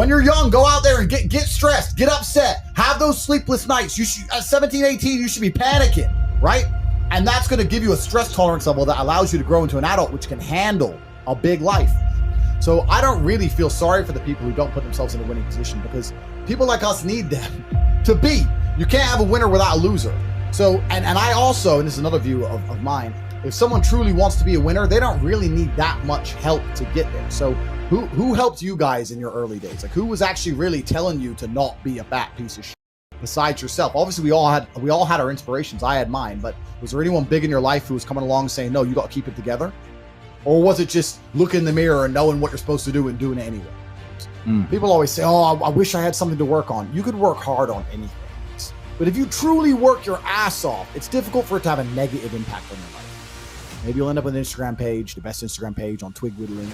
When you're young, go out there and get stressed, get upset, have those sleepless nights. You should, at 17, 18, you should be panicking, right? And that's going to give you a stress tolerance level that allows you to grow into an adult which can handle a big life. So I don't really feel sorry for the people who don't put themselves in a winning position, because people like us need them to beat. You can't have a winner without a loser. So, and I also, and this is another view of mine, if someone truly wants to be a winner, they don't really need that much help to get there. So who helped you guys in your early days? Like, who was actually really telling you to not be a fat piece of shit besides yourself? Obviously, we all had our inspirations. I had mine, but was there anyone big in your life who was coming along saying, no, you got to keep it together? Or was it just look in the mirror and knowing what you're supposed to do and doing it anyway? People always say, oh, I wish I had something to work on. You could work hard on anything. But if you truly work your ass off, it's difficult for it to have a negative impact on your life. Maybe you'll end up with an Instagram page, the best Instagram page on twig whittling,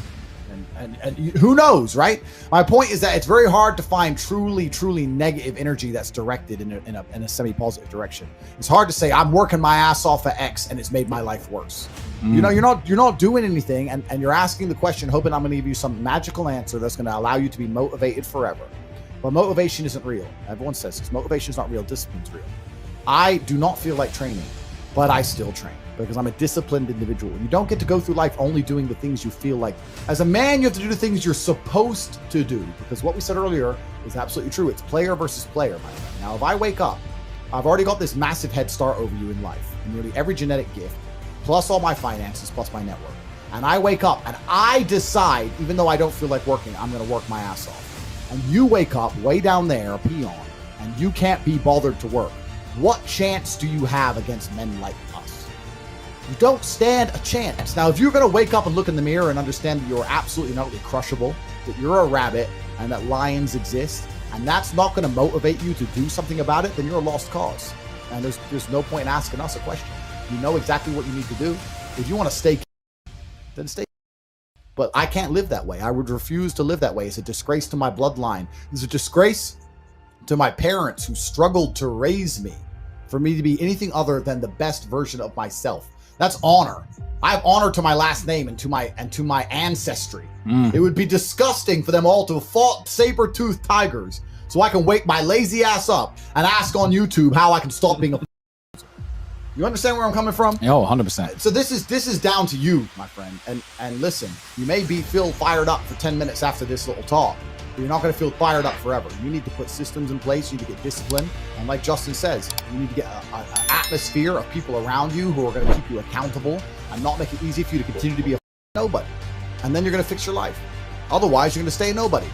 and who knows, right? My point is that it's very hard to find truly negative energy that's directed in a semi-positive direction. It's hard to say I'm working my ass off for X and it's made my life worse. You know, you're not doing anything, and you're asking the question, hoping I'm going to give you some magical answer that's going to allow you to be motivated forever. But motivation isn't real. Everyone says this. Motivation is not real. Discipline's real. I do not feel like training, but I still train because I'm a disciplined individual. You don't get to go through life only doing the things you feel like. As a man, you have to do the things you're supposed to do, because what we said earlier is absolutely true. It's player versus player, my friend. Now, if I wake up, I've already got this massive head start over you in life, and nearly every genetic gift, plus all my finances, plus my network. And I wake up and I decide, even though I don't feel like working, I'm going to work my ass off. And you wake up way down there, a peon, and you can't be bothered to work. What chance do you have against men like us? You don't stand a chance. Now, if you're going to wake up and look in the mirror and understand that you're absolutely not really crushable, that you're a rabbit and that lions exist, and that's not going to motivate you to do something about it, then you're a lost cause. And there's no point in asking us a question. You know exactly what you need to do. If you want to stay, then stay. But I can't live that way. I would refuse to live that way. It's a disgrace to my bloodline. It's a disgrace to my parents who struggled to raise me for me to be anything other than the best version of myself. That's honor. I have honor to my last name and to my ancestry. It would be disgusting for them all to have fought saber-toothed tigers so I can wake my lazy ass up and ask on YouTube how I can stop being a. You understand where I'm coming from? Oh, 100%. So this is down to you, my friend. And listen, you may feel fired up for 10 minutes after this little talk, but you're not going to feel fired up forever. You need to put systems in place. You need to get discipline. And like Justin says, you need to get an atmosphere of people around you who are going to keep you accountable and not make it easy for you to continue to be a nobody. And then you're going to fix your life. Otherwise, you're going to stay a nobody.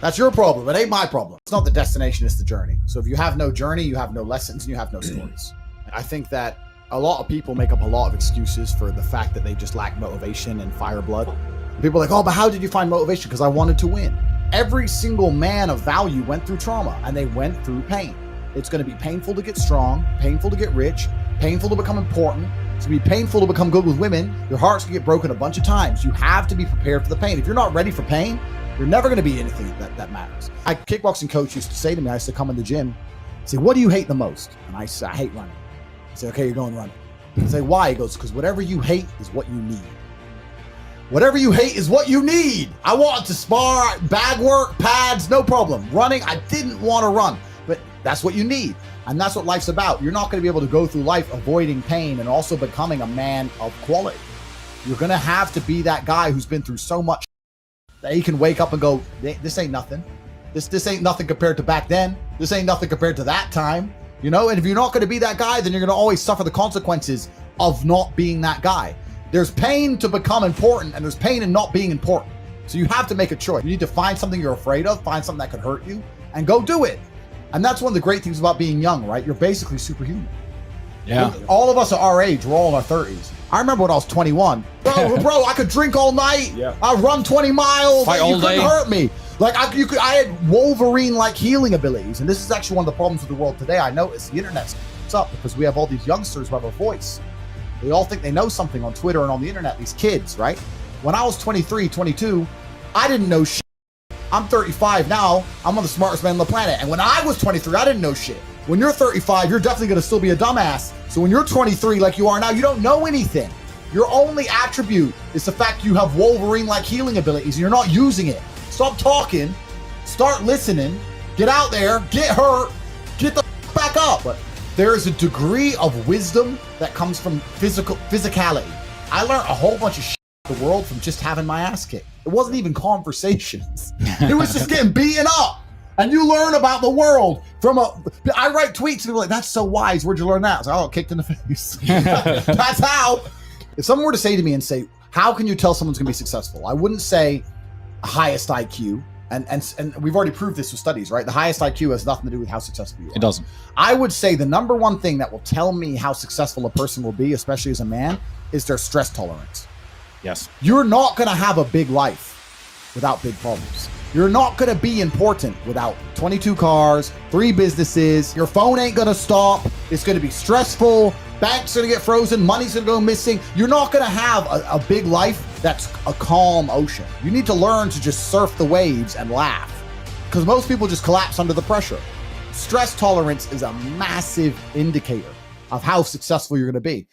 That's your problem. It ain't my problem. It's not the destination, it's the journey. So if you have no journey, you have no lessons and you have no stories. I think that a lot of people make up a lot of excuses for the fact that they just lack motivation and fire blood. People are like, oh, but how did you find motivation? Because I wanted to win. Every single man of value went through trauma and they went through pain. It's going to be painful to get strong, painful to get rich, painful to become important. It's going to be painful to become good with women. Your heart's going to get broken a bunch of times. You have to be prepared for the pain. If you're not ready for pain, you're never going to be anything that matters. My kickboxing coach used to say to me, I used to come in the gym, say, what do you hate the most? And I said, I hate running. I say, okay, you're going running. I say, why? He goes, because whatever you hate is what you need. Whatever you hate is what you need. I wanted to spar, bag work, pads, no problem. Running, I didn't want to run, but that's what you need. And that's what life's about. You're not going to be able to go through life avoiding pain and also becoming a man of quality. You're going to have to be that guy who's been through so much that he can wake up and go, this ain't nothing. This ain't nothing compared to back then. This ain't nothing compared to that time. You know, and if you're not going to be that guy, then you're going to always suffer the consequences of not being that guy. There's pain to become important, and there's pain in not being important. So you have to make a choice. You need to find something you're afraid of, find something that could hurt you, and go do it. And that's one of the great things about being young, right? You're basically superhuman. Yeah. All of us are our age. We're all in our 30s. I remember when I was 21. Bro, I could drink all night. Yeah. I run 20 miles. Fight all day. You couldn't hurt me. Like I had Wolverine-like healing abilities, and this is actually one of the problems with the world today. I noticed the internet's up because we have all these youngsters who have a voice. They all think they know something on Twitter and on the internet. These kids, right? When I was 23, 22, I didn't know shit. I'm 35 now. I'm one of the smartest men on the planet. And when I was 23, I didn't know shit. When you're 35, you're definitely going to still be a dumbass. So when you're 23, like you are now, you don't know anything. Your only attribute is the fact you have Wolverine-like healing abilities and you're not using it. Stop talking, start listening, get out there, get hurt, get the back up. But there is a degree of wisdom that comes from physicality. I learned a whole bunch of shit about the world from just having my ass kicked. It wasn't even conversations. It was just getting beaten up. And you learn about the world from I write tweets and people are like, that's so wise. Where'd you learn that? I was like, oh, kicked in the face. That's how. If someone were to say to me and say, how can you tell someone's gonna be successful? I wouldn't say highest IQ. And we've already proved this with studies, right? The highest IQ has nothing to do with how successful you are. It doesn't. I would say the number one thing that will tell me how successful a person will be, especially as a man, is their stress tolerance. Yes. You're not gonna have a big life without big problems. You're not gonna be important without 22 cars, 3 businesses. Your phone ain't gonna stop. It's gonna be stressful. Banks are gonna get frozen. Money's gonna go missing. You're not gonna have a big life that's a calm ocean. You need to learn to just surf the waves and laugh, because most people just collapse under the pressure. Stress tolerance is a massive indicator of how successful you're gonna be.